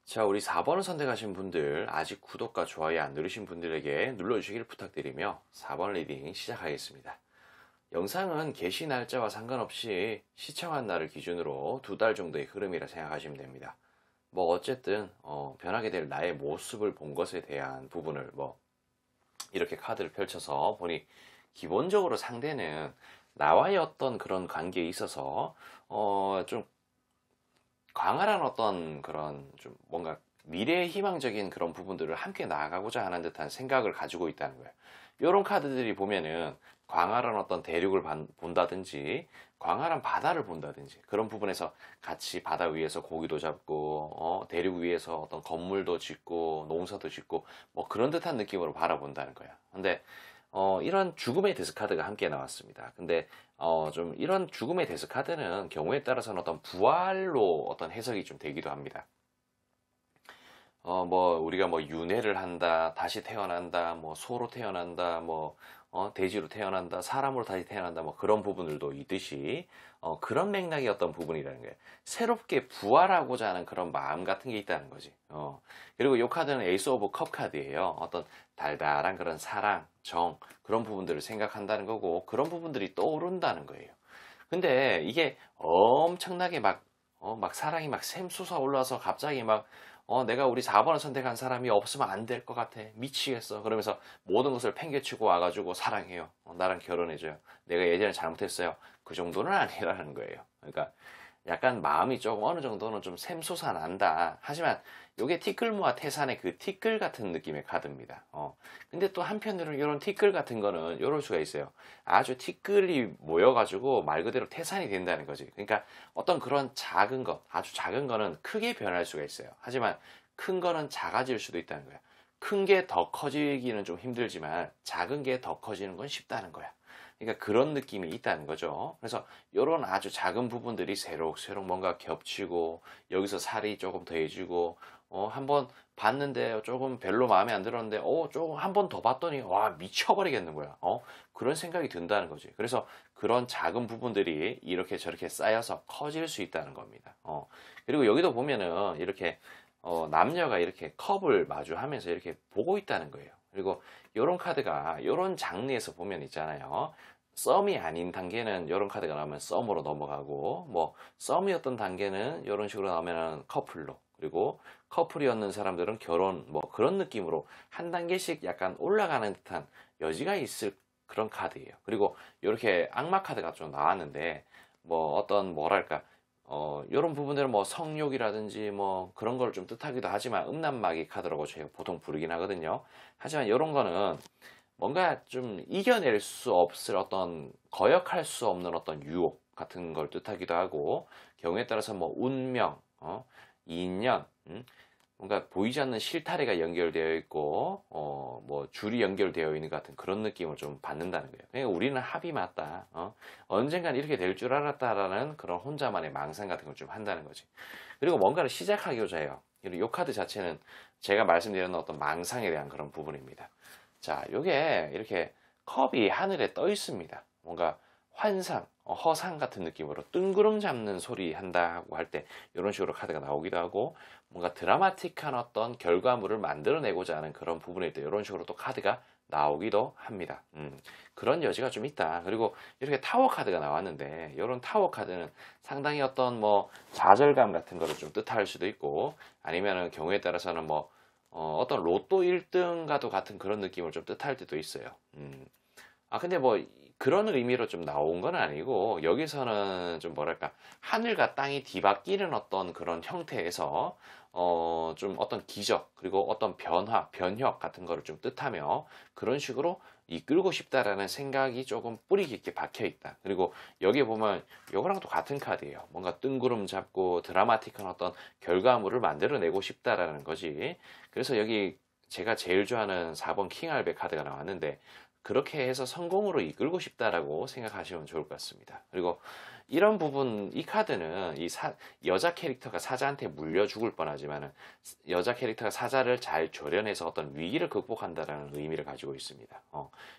자, 우리 4번을 선택하신 분들, 아직 구독과 좋아요 안 누르신 분들에게 눌러주시길 부탁드리며 4번 리딩 시작하겠습니다. 영상은 게시 날짜와 상관없이 시청한 날을 기준으로 2달 정도의 흐름이라 생각하시면 됩니다. 뭐 어쨌든 변하게 될 나의 모습을 본 것에 대한 부분을 뭐 이렇게 카드를 펼쳐서 보니 기본적으로 상대는 나와의 어떤 그런 관계에 있어서 좀 광활한 어떤 그런 좀 뭔가 미래의 희망적인 그런 부분들을 함께 나아가고자 하는 듯한 생각을 가지고 있다는 거예요. 이런 카드들이 보면은 광활한 어떤 대륙을 본다든지 광활한 바다를 본다든지 그런 부분에서 같이 바다 위에서 고기도 잡고 대륙 위에서 어떤 건물도 짓고 농사도 짓고 뭐 그런 듯한 느낌으로 바라본다는 거야. 근데 이런 죽음의 데스 카드가 함께 나왔습니다. 근데 좀 이런 죽음의 데스 카드는 경우에 따라서는 어떤 부활로 어떤 해석이 좀 되기도 합니다. 뭐 우리가 뭐 윤회를 한다, 다시 태어난다, 뭐 소로 태어난다, 뭐 돼지로 태어난다, 사람으로 다시 태어난다, 뭐 그런 부분들도 있듯이 그런 맥락의 어떤 부분이라는 거예요. 새롭게 부활하고자 하는 그런 마음 같은 게 있다는 거지. 그리고 이 카드는 에이스 오브 컵 카드예요. 어떤 달달한 그런 사랑, 정, 그런 부분들을 생각한다는 거고, 그런 부분들이 떠오른다는 거예요. 근데 이게 엄청나게 막 사랑이 막 샘솟아 올라서 갑자기 내가 우리 4번을 선택한 사람이 없으면 안 될 것 같아. 미치겠어. 그러면서 모든 것을 팽개치고 와가지고 사랑해요. 나랑 결혼해줘요. 내가 예전에 잘못했어요. 그 정도는 아니라는 거예요. 그러니까 약간 마음이 조금 어느 정도는 좀 샘솟아 난다. 하지만 요게 티끌모아 태산의 그 티끌 같은 느낌의 카드입니다. 근데 또 한편으로는 이런 티끌 같은 거는 이럴 수가 있어요. 아주 티끌이 모여가지고 말 그대로 태산이 된다는 거지. 그러니까 어떤 그런 작은 것, 아주 작은 거는 크게 변할 수가 있어요. 하지만 큰 거는 작아질 수도 있다는 거야. 큰 게 더 커지기는 좀 힘들지만 작은 게 더 커지는 건 쉽다는 거야. 그러니까 그런 느낌이 있다는 거죠. 그래서 이런 아주 작은 부분들이 새록새록 뭔가 겹치고 여기서 살이 조금 더해지고 한번 봤는데 조금 별로 마음에 안 들었는데 조금 한 번 더 봤더니 와 미쳐버리겠는 거야. 그런 생각이 든다는 거지. 그래서 그런 작은 부분들이 이렇게 저렇게 쌓여서 커질 수 있다는 겁니다. 그리고 여기도 보면은 이렇게 남녀가 이렇게 컵을 마주하면서 이렇게 보고 있다는 거예요. 그리고 이런 카드가 이런 장르에서 보면 있잖아요. 썸이 아닌 단계는 이런 카드가 나오면 썸으로 넘어가고 뭐 썸이었던 단계는 이런 식으로 나오면 커플로, 그리고 커플이었는 사람들은 결혼, 뭐 그런 느낌으로 한 단계씩 약간 올라가는 듯한 여지가 있을 그런 카드예요. 그리고 이렇게 악마 카드가 좀 나왔는데 뭐 어떤 뭐랄까 이런 부분들은 뭐 성욕이라든지 뭐 그런 걸 좀 뜻하기도 하지만 음란마귀 카드라고 저희가 보통 부르긴 하거든요. 하지만 이런 거는 뭔가 좀 이겨낼 수 없을 어떤 거역할 수 없는 어떤 유혹 같은 걸 뜻하기도 하고, 경우에 따라서 뭐 운명, 인연, 뭔가 보이지 않는 실타래가 연결되어 있고 뭐 줄이 연결되어 있는 것 같은 그런 느낌을 좀 받는다는 거예요. 그러니까 우리는 합이 맞다. 언젠간 이렇게 될 줄 알았다라는 그런 혼자만의 망상 같은 걸 좀 한다는 거지. 그리고 뭔가를 시작하기조차 해요. 이 카드 자체는 제가 말씀드렸던 어떤 망상에 대한 그런 부분입니다. 자, 요게 이렇게 컵이 하늘에 떠 있습니다. 뭔가 환상, 허상 같은 느낌으로 뜬구름 잡는 소리 한다고 할 때 이런 식으로 카드가 나오기도 하고, 뭔가 드라마틱한 어떤 결과물을 만들어내고자 하는 그런 부분일 때 이런 식으로 또 카드가 나오기도 합니다. 그런 여지가 좀 있다. 그리고 이렇게 타워 카드가 나왔는데 이런 타워 카드는 상당히 어떤 뭐 좌절감 같은 거를 좀 뜻할 수도 있고, 아니면은 경우에 따라서는 뭐 어떤 로또 1등과도 같은 그런 느낌을 좀 뜻할 때도 있어요. 근데 뭐 그런 의미로 좀 나온 건 아니고, 여기서는 좀 뭐랄까 하늘과 땅이 뒤바뀌는 어떤 그런 형태에서 좀 어떤 기적, 그리고 어떤 변화, 변혁 같은 거를 좀 뜻하며 그런 식으로 이끌고 싶다라는 생각이 조금 뿌리 깊게 박혀 있다. 그리고 여기에 보면 이거랑 또 같은 카드예요. 뭔가 뜬구름 잡고 드라마틱한 어떤 결과물을 만들어내고 싶다라는 거지. 그래서 여기 제가 제일 좋아하는 4번 킹알베 카드가 나왔는데, 그렇게 해서 성공으로 이끌고 싶다라고 생각하시면 좋을 것 같습니다. 그리고 이런 부분, 이 카드는 여자 캐릭터가 사자한테 물려 죽을 뻔하지만 여자 캐릭터가 사자를 잘 조련해서 어떤 위기를 극복한다라는 의미를 가지고 있습니다.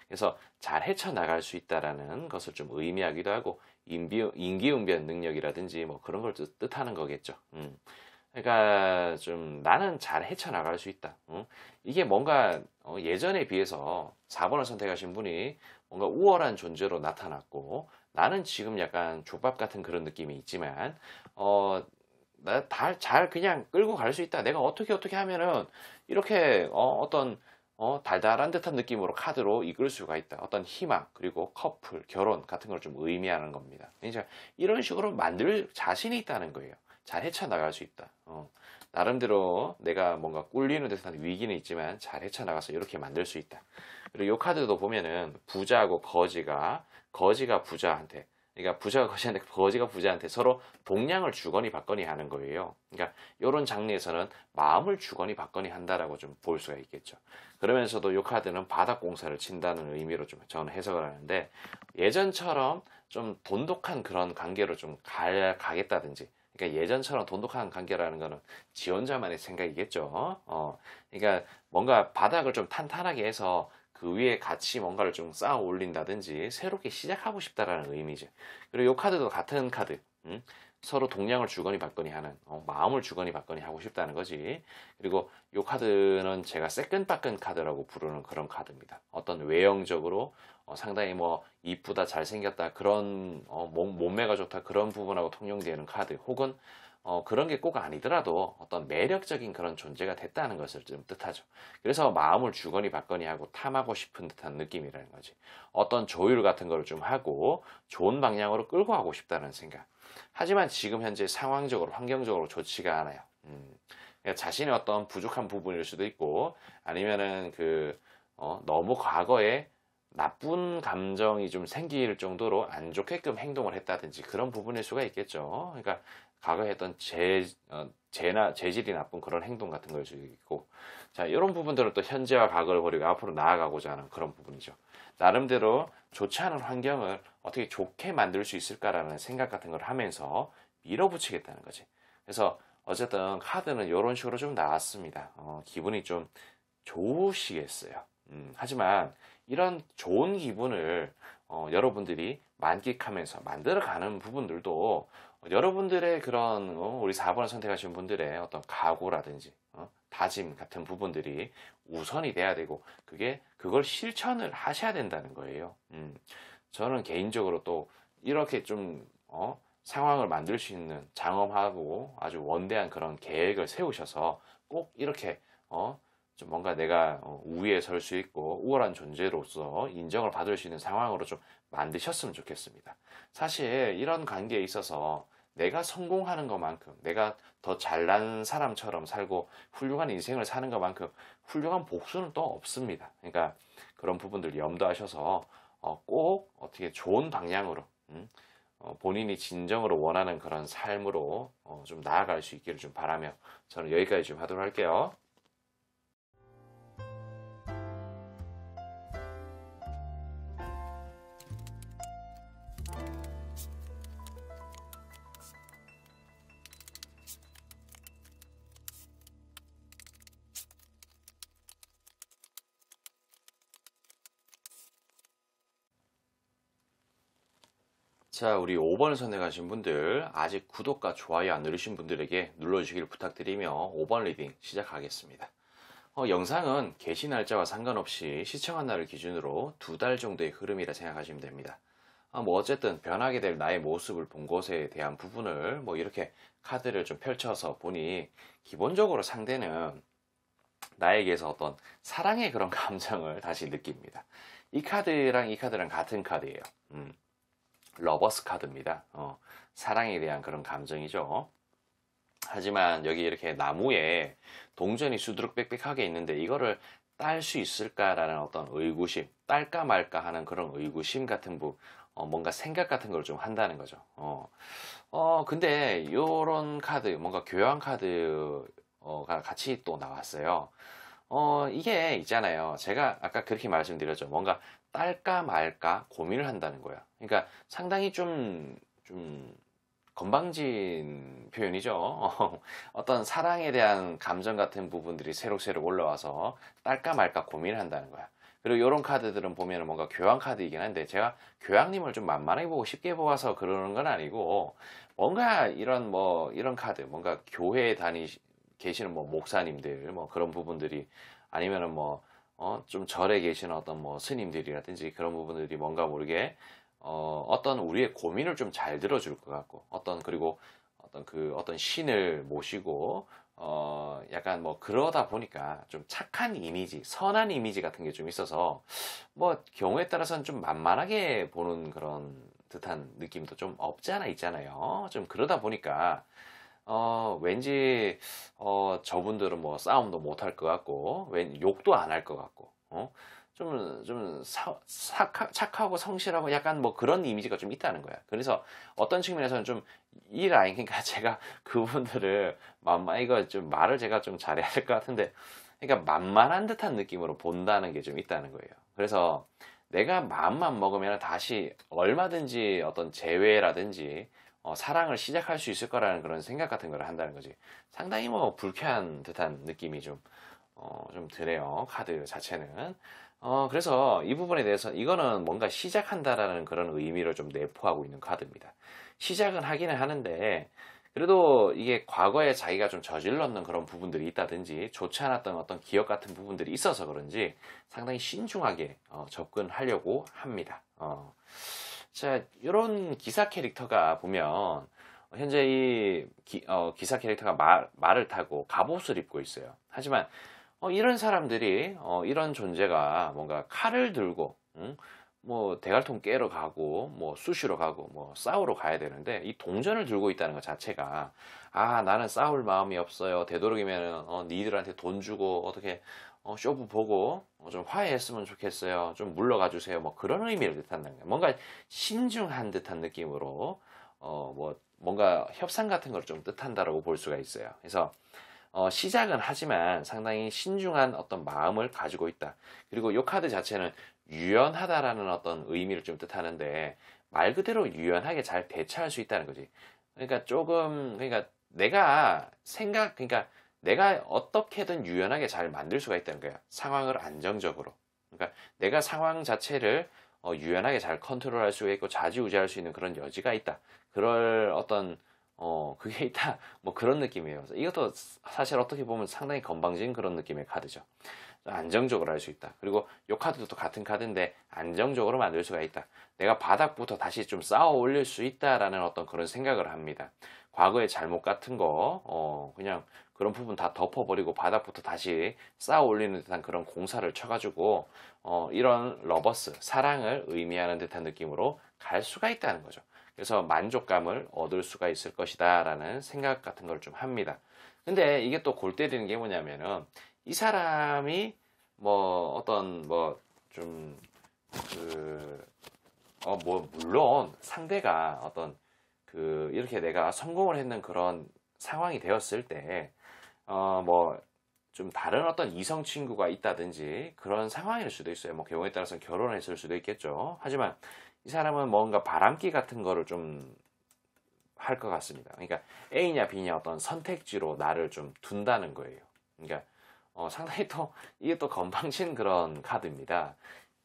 그래서 잘 헤쳐나갈 수 있다라는 것을 좀 의미하기도 하고, 인기응변 능력이라든지 뭐 그런 걸 뜻하는 거겠죠. 그러니까 좀 나는 잘 헤쳐나갈 수 있다. 이게 뭔가 예전에 비해서 4번을 선택하신 분이 뭔가 우월한 존재로 나타났고, 나는 지금 약간 족밥 같은 그런 느낌이 있지만 나 잘 그냥 끌고 갈 수 있다. 내가 어떻게 하면은 이렇게 어떤 달달한 듯한 느낌으로 카드로 이끌 수가 있다. 어떤 희망, 그리고 커플, 결혼 같은 걸 좀 의미하는 겁니다. 이제 이런 식으로 만들 자신이 있다는 거예요. 잘 헤쳐나갈 수 있다. 나름대로 내가 뭔가 꿀리는 듯한 위기는 있지만 잘 헤쳐나가서 이렇게 만들 수 있다. 그리고 이 카드도 보면은 부자하고 거지가 부자한테, 그러니까 부자가 거지한테, 거지가 부자한테 서로 동량을 주거니 받거니 하는 거예요. 그러니까 이런 장르에서는 마음을 주거니 받거니 한다라고 좀 볼 수가 있겠죠. 그러면서도 이 카드는 바닥 공사를 친다는 의미로 좀 저는 해석을 하는데, 예전처럼 좀 돈독한 그런 관계로 좀 가겠다든지, 그러니까 예전처럼 돈독한 관계라는 거는 지 혼자만의 생각이겠죠. 그러니까 뭔가 바닥을 좀 탄탄하게 해서 그 위에 같이 뭔가를 좀 쌓아 올린다든지 새롭게 시작하고 싶다라는 의미죠. 그리고 이 카드도 같은 카드. 서로 동량을 주거니 받거니 하는 마음을 주거니 받거니 하고 싶다는 거지. 그리고 이 카드는 제가 세컨바컨 카드라고 부르는 그런 카드입니다. 어떤 외형적으로 상당히 뭐 이쁘다 잘생겼다 그런 몸매가 좋다 그런 부분하고 통용되는 카드, 혹은 그런 게 꼭 아니더라도 어떤 매력적인 그런 존재가 됐다는 것을 좀 뜻하죠. 그래서 마음을 주거니 받거니 하고 탐하고 싶은 듯한 느낌이라는 거지. 어떤 조율 같은 거를 좀 하고 좋은 방향으로 끌고 가고 싶다는 생각. 하지만 지금 현재 상황적으로 환경적으로 좋지가 않아요. 그러니까 자신의 어떤 부족한 부분일 수도 있고, 아니면은 너무 과거에 나쁜 감정이 좀 생길 정도로 안 좋게끔 행동을 했다든지 그런 부분일 수가 있겠죠. 그러니까 과거에 했던 재질이 나쁜 그런 행동 같은 걸 수도 있고, 자, 이런 부분들은 또 현재와 과거를 버리고 앞으로 나아가고자 하는 그런 부분이죠. 나름대로 좋지 않은 환경을 어떻게 좋게 만들 수 있을까라는 생각 같은 걸 하면서 밀어붙이겠다는 거지. 그래서 어쨌든 카드는 이런 식으로 좀 나왔습니다. 기분이 좀 좋으시겠어요. 하지만 이런 좋은 기분을 여러분들이 만끽하면서 만들어가는 부분들도 여러분들의 그런 우리 4번을 선택하신 분들의 어떤 각오라든지 다짐 같은 부분들이 우선이 돼야 되고, 그걸 실천을 하셔야 된다는 거예요. 저는 개인적으로 또 이렇게 좀 상황을 만들 수 있는 장엄하고 아주 원대한 그런 계획을 세우셔서 꼭 이렇게 좀 뭔가 내가 우위에 설 수 있고 우월한 존재로서 인정을 받을 수 있는 상황으로 좀 만드셨으면 좋겠습니다. 사실 이런 관계에 있어서 내가 성공하는 것만큼, 내가 더 잘난 사람처럼 살고 훌륭한 인생을 사는 것만큼 훌륭한 복수는 또 없습니다. 그러니까 그런 부분들 염두하셔서 꼭 어떻게 좋은 방향으로 본인이 진정으로 원하는 그런 삶으로 좀 나아갈 수 있기를 좀 바라며 저는 여기까지 좀 하도록 할게요. 자, 우리 5번을 선택하신 분들, 아직 구독과 좋아요 안 누르신 분들에게 눌러주시길 부탁드리며 5번 리딩 시작하겠습니다. 영상은 개시 날짜와 상관없이 시청한 날을 기준으로 2달 정도의 흐름이라 생각하시면 됩니다. 뭐 어쨌든 변하게 될 나의 모습을 본 것에 대한 부분을 뭐 이렇게 카드를 좀 펼쳐서 보니, 기본적으로 상대는 나에게서 어떤 사랑의 그런 감정을 다시 느낍니다. 이 카드랑 같은 카드예요. 러버스 카드입니다. 사랑에 대한 그런 감정이죠. 하지만 여기 이렇게 나무에 동전이 수두룩 빽빽하게 있는데 이거를 딸 수 있을까라는 어떤 의구심, 딸까 말까 하는 그런 의구심 같은 뭔가 생각 같은 걸 좀 한다는 거죠. 근데 요런 카드, 뭔가 교환 카드가 같이 또 나왔어요. 이게 있잖아요. 제가 아까 그렇게 말씀드렸죠. 뭔가 딸까 말까 고민을 한다는 거야. 그러니까 상당히 좀 건방진 표현이죠. 어떤 사랑에 대한 감정 같은 부분들이 새록새록 올라와서 딸까 말까 고민을 한다는 거야. 그리고 이런 카드들은 보면 뭔가 교황 카드이긴 한데, 제가 교황님을 좀 만만하게 보고 쉽게 보아서 그러는 건 아니고, 뭔가 이런 카드, 뭔가 교회에 계시는 뭐 목사님들, 뭐 그런 부분들이, 아니면은 좀 절에 계시는 어떤 뭐 스님들이라든지 그런 부분들이 뭔가 모르게 어떤 우리의 고민을 좀 잘 들어줄 것 같고, 그리고 어떤 신을 모시고 약간 뭐 그러다 보니까 좀 착한 이미지, 선한 이미지 같은 게 좀 있어서 뭐 경우에 따라서는 좀 만만하게 보는 그런 듯한 느낌도 좀 없지 않아 있잖아요. 좀 그러다 보니까 왠지 저분들은 뭐 싸움도 못 할 것 같고, 욕도 안 할 것 같고, 착하고 성실하고 약간 뭐 그런 이미지가 좀 있다는 거야. 그래서 어떤 측면에서는 좀 이 라인, 그러니까 제가 그분들을 이거 좀 말을 제가 좀 잘해야 될 것 같은데, 그러니까 만만한 듯한 느낌으로 본다는 게 좀 있다는 거예요. 그래서 내가 마음만 먹으면 다시 얼마든지 어떤 재회라든지 사랑을 시작할 수 있을 거라는 그런 생각 같은 걸 한다는 거지. 상당히 뭐 불쾌한 듯한 느낌이 좀 드네요. 카드 자체는. 그래서 이 부분에 대해서 이거는 뭔가 시작한다라는 그런 의미를 좀 내포하고 있는 카드입니다. 시작은 하기는 하는데 그래도 이게 과거에 자기가 좀 저질렀는 그런 부분들이 있다든지 좋지 않았던 어떤 기억 같은 부분들이 있어서 그런지 상당히 신중하게 접근하려고 합니다. 자, 이런 기사 캐릭터가 보면 현재 이 기사 캐릭터가 말을 타고 갑옷을 입고 있어요. 하지만 이런 사람들이 이런 존재가 뭔가 칼을 들고 뭐 대갈통 깨러 가고 뭐 쑤시러 가고 뭐 싸우러 가야 되는데 이 동전을 들고 있다는 것 자체가 아 나는 싸울 마음이 없어요. 되도록이면 니들한테 돈 주고 어떻게 쇼부 보고 좀 화해했으면 좋겠어요. 좀 물러가 주세요. 뭐 그런 의미를 뜻한다는 거예요. 뭔가 신중한 듯한 느낌으로 뭐 뭔가 협상 같은 걸 좀 뜻한다라고 볼 수가 있어요. 그래서 시작은 하지만 상당히 신중한 어떤 마음을 가지고 있다. 그리고 이 카드 자체는 유연하다라는 어떤 의미를 좀 뜻하는데 말 그대로 유연하게 잘 대처할 수 있다는 거지. 그러니까 그러니까 그러니까 내가 어떻게든 유연하게 잘 만들 수가 있다는 거야. 상황을 안정적으로. 그러니까 내가 상황 자체를 유연하게 잘 컨트롤할 수 있고 좌지우지할 수 있는 그런 여지가 있다. 그럴 어떤 그게 있다. 뭐 그런 느낌이에요. 그래서 이것도 사실 어떻게 보면 상당히 건방진 그런 느낌의 카드죠. 안정적으로 할 수 있다. 그리고 이 카드도 또 같은 카드인데 안정적으로 만들 수가 있다. 내가 바닥부터 다시 좀 쌓아 올릴 수 있다라는 어떤 그런 생각을 합니다. 과거의 잘못 같은 거, 그냥 그런 부분 다 덮어버리고 바닥부터 다시 쌓아 올리는 듯한 그런 공사를 쳐가지고, 이런 러버스, 사랑을 의미하는 듯한 느낌으로 갈 수가 있다는 거죠. 그래서 만족감을 얻을 수가 있을 것이다 라는 생각 같은 걸 좀 합니다. 근데 이게 또 골 때리는 게 뭐냐면은 이 사람이 뭐 어떤 뭐 좀 뭐 물론 상대가 어떤 이렇게 내가 성공을 했는 그런 상황이 되었을 때 뭐 좀 다른 어떤 이성 친구가 있다든지 그런 상황일 수도 있어요. 뭐 경우에 따라서는 결혼을 했을 수도 있겠죠. 하지만 이 사람은 뭔가 바람기 같은 거를 좀 할 것 같습니다. 그러니까 A냐 B냐 어떤 선택지로 나를 좀 둔다는 거예요. 그러니까 상당히 또 이게 또 건방진 그런 카드입니다.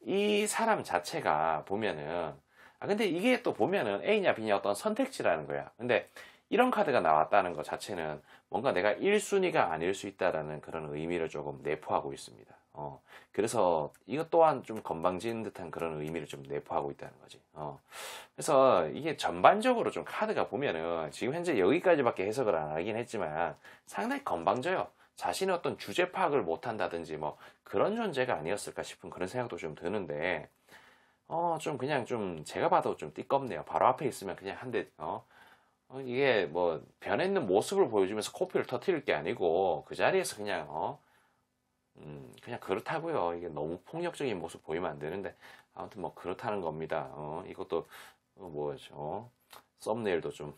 이 사람 자체가 보면은 근데 이게 또 보면은 A냐 B냐 어떤 선택지라는 거야. 근데 이런 카드가 나왔다는 것 자체는 뭔가 내가 1순위가 아닐 수 있다라는 그런 의미를 조금 내포하고 있습니다. 그래서 이것 또한 좀 건방진 듯한 그런 의미를 좀 내포하고 있다는 거지. 그래서 이게 전반적으로 좀 카드가 보면은 지금 현재 여기까지밖에 해석을 안 하긴 했지만 상당히 건방져요. 자신의 어떤 주제 파악을 못 한다든지 뭐 그런 존재가 아니었을까 싶은 그런 생각도 좀 드는데 좀 그냥 좀 제가 봐도 좀 띠껍네요. 바로 앞에 있으면 그냥 한 대 이게 뭐 변했는 모습을 보여주면서 코피를 터뜨릴 게 아니고 그 자리에서 그냥 그렇다고요. 이게 너무 폭력적인 모습 보이면 안 되는데 아무튼 뭐 그렇다는 겁니다. 이것도 뭐죠? 썸네일도 좀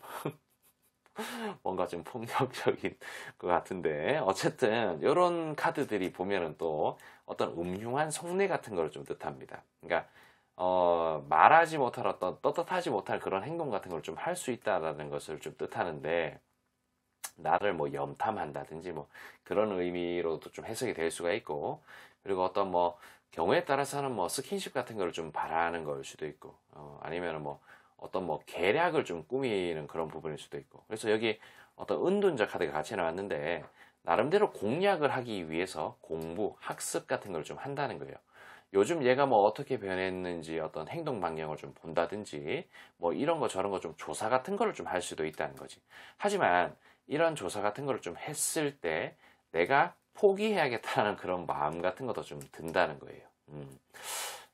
뭔가 좀 폭력적인 것 같은데 어쨌든 이런 카드들이 보면은 또 어떤 음흉한 속내 같은 걸 좀 뜻합니다. 그러니까 말하지 못할 어떤 떳떳하지 못할 그런 행동 같은 걸 좀 할 수 있다라는 것을 좀 뜻하는데 나를 뭐 염탐한다든지 뭐 그런 의미로도 좀 해석이 될 수가 있고 그리고 어떤 뭐 경우에 따라서는 뭐 스킨십 같은 걸 좀 바라는 걸 수도 있고 아니면은 뭐 어떤 뭐 계략을 좀 꾸미는 그런 부분일 수도 있고 그래서 여기 어떤 은둔자 카드가 같이 나왔는데 나름대로 공략을 하기 위해서 공부, 학습 같은 걸 좀 한다는 거예요. 요즘 얘가 뭐 어떻게 변했는지 어떤 행동 방향을 좀 본다든지 뭐 이런 거 저런 거 좀 조사 같은 거를 좀 할 수도 있다는 거지. 하지만 이런 조사 같은 거를 좀 했을 때 내가 포기해야겠다는 그런 마음 같은 것도 좀 든다는 거예요.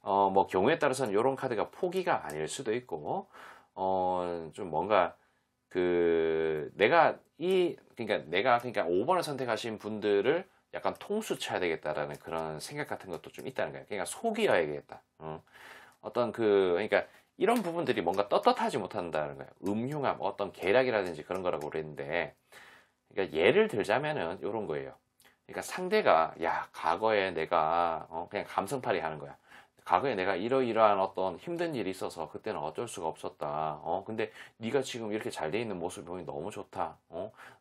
뭐 경우에 따라서는 이런 카드가 포기가 아닐 수도 있고 좀 뭔가 그러니까 5번을 선택하신 분들을 약간 통수 쳐야 되겠다라는 그런 생각 같은 것도 좀 있다는 거예요. 그러니까 속이어야겠다. 그러니까 이런 부분들이 뭔가 떳떳하지 못한다는 거예요. 음흉함, 어떤 계략이라든지 그런 거라고 그랬는데, 그러니까 예를 들자면은 이런 거예요. 그러니까 상대가 과거에 내가 그냥 감성팔이 하는 거야. 과거에 내가 이러이러한 어떤 힘든 일이 있어서 그때는 어쩔 수가 없었다. 근데 네가 지금 이렇게 잘 돼 있는 모습을 보니 너무 좋다.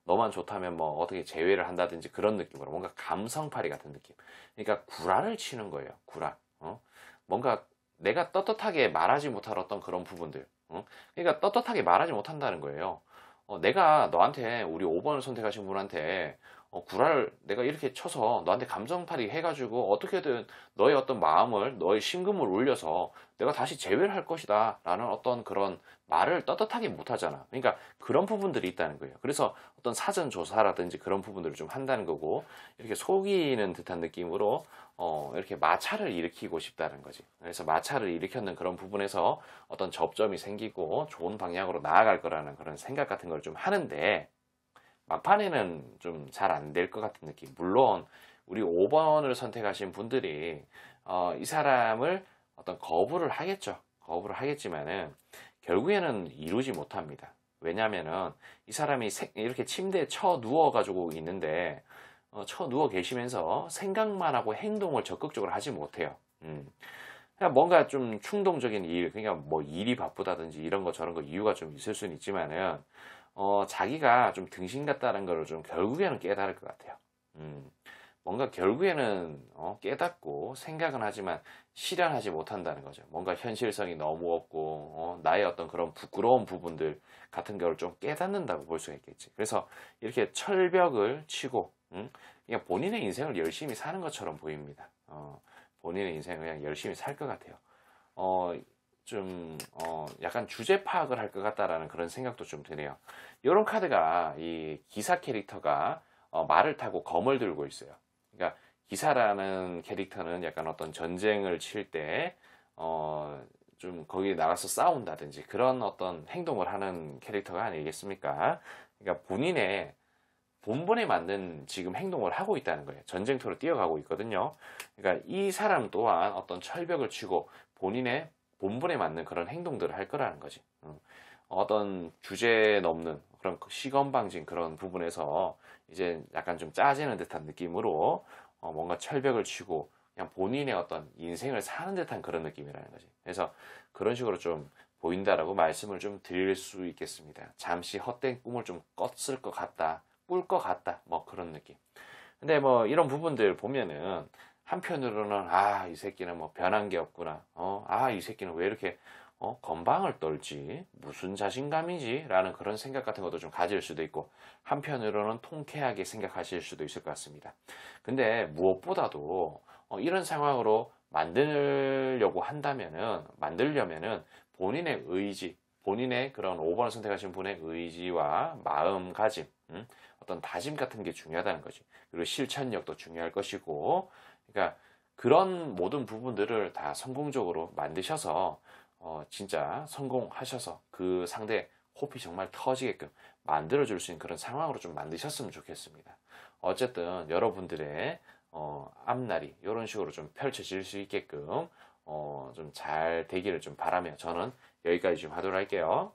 너만 좋다면 뭐 어떻게 제외를 한다든지 그런 느낌으로 뭔가 감성팔이 같은 느낌. 그러니까 구라를 치는 거예요. 구라. 뭔가 내가 떳떳하게 말하지 못할 어떤 그런 부분들. 그러니까 떳떳하게 말하지 못한다는 거예요. 내가 너한테 우리 5번을 선택하신 분한테 구라를 내가 이렇게 쳐서 너한테 감정팔이 해가지고 어떻게든 너의 어떤 마음을 너의 심금을 울려서 내가 다시 재회를 할 것이다 라는 어떤 그런 말을 떳떳하게 못하잖아. 그러니까 그런 부분들이 있다는 거예요. 그래서 어떤 사전 조사라든지 그런 부분들을 좀 한다는 거고, 이렇게 속이는 듯한 느낌으로 이렇게 마찰을 일으키고 싶다는 거지. 그래서 마찰을 일으켰는 그런 부분에서 어떤 접점이 생기고 좋은 방향으로 나아갈 거라는 그런 생각 같은 걸 좀 하는데, 막판에는 좀 잘 안 될 것 같은 느낌. 물론 우리 5번을 선택하신 분들이 이 사람을 어떤 거부를 하겠죠. 거부를 하겠지만은 결국에는 이루지 못합니다. 왜냐면은 이 사람이 이렇게 침대에 쳐 누워 가지고 있는데 쳐 누워 계시면서 생각만 하고 행동을 적극적으로 하지 못해요. 그냥 뭔가 좀 충동적인 일, 그러니까 뭐 일이 바쁘다든지 이런 거 저런 거 이유가 좀 있을 수는 있지만은 자기가 좀 등신 같다는 거를 좀 결국에는 깨달을 것 같아요. 뭔가 결국에는 깨닫고 생각은 하지만 실현하지 못한다는 거죠. 뭔가 현실성이 너무 없고 나의 어떤 그런 부끄러운 부분들 같은 걸 좀 깨닫는다고 볼 수가 있겠지. 그래서 이렇게 철벽을 치고 그냥 본인의 인생을 열심히 사는 것처럼 보입니다. 본인의 인생을 그냥 열심히 살 것 같아요. 약간 주제 파악을 할 것 같다라는 그런 생각도 좀 드네요. 이런 카드가 이 기사 캐릭터가 말을 타고 검을 들고 있어요. 그러니까 기사라는 캐릭터는 약간 어떤 전쟁을 칠 때, 좀 거기에 나가서 싸운다든지 그런 어떤 행동을 하는 캐릭터가 아니겠습니까? 그러니까 본인의 본분에 맞는 지금 행동을 하고 있다는 거예요. 전쟁터로 뛰어가고 있거든요. 그러니까 이 사람 또한 어떤 철벽을 치고 본인의 본분에 맞는 그런 행동들을 할 거라는 거지. 어떤 주제 넘는 그런 시건방진 그런 부분에서 이제 약간 좀 짜지는 듯한 느낌으로 뭔가 철벽을 치고 그냥 본인의 어떤 인생을 사는 듯한 그런 느낌이라는 거지. 그래서 그런 식으로 좀 보인다라고 말씀을 좀 드릴 수 있겠습니다. 잠시 헛된 꿈을 좀 꿨을 것 같다, 꿀 것 같다, 뭐 그런 느낌. 근데 뭐 이런 부분들 보면은 한편으로는 이 새끼는 뭐 변한 게 없구나. 이 새끼는 왜 이렇게 건방을 떨지? 무슨 자신감이지? 라는 그런 생각 같은 것도 좀 가질 수도 있고, 한편으로는 통쾌하게 생각하실 수도 있을 것 같습니다. 근데 무엇보다도 이런 상황으로 만들려면은 본인의 의지, 본인의 그런 5번을 선택하신 분의 의지와 마음가짐, 어떤 다짐 같은 게 중요하다는 거지. 그리고 실천력도 중요할 것이고, 그러니까 그런 모든 부분들을 다 성공적으로 만드셔서 진짜 성공하셔서 그 상대 호흡이 정말 터지게끔 만들어줄 수 있는 그런 상황으로 좀 만드셨으면 좋겠습니다. 어쨌든 여러분들의 앞날이 이런 식으로 좀 펼쳐질 수 있게끔 좀 잘 되기를 좀 바라며 저는 여기까지 좀 하도록 할게요.